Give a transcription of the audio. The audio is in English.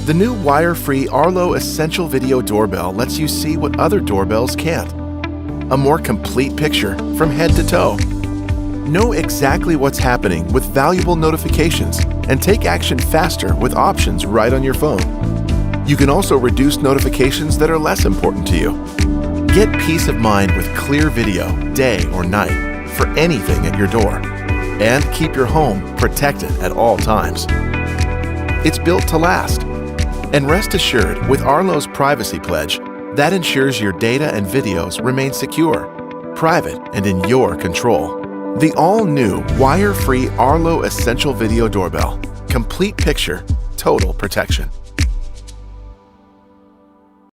The new wire-free Arlo Essential Video Doorbell lets you see what other doorbells can't. A more complete picture from head to toe. Know exactly what's happening with valuable notifications and take action faster with options right on your phone. You can also reduce notifications that are less important to you. Get peace of mind with clear video, day or night, for anything at your door. And keep your home protected at all times. It's built to last. And rest assured, with Arlo's Privacy Pledge, that ensures your data and videos remain secure, private, and in your control. The all-new wire-free Arlo Essential Video Doorbell. Complete picture, total protection.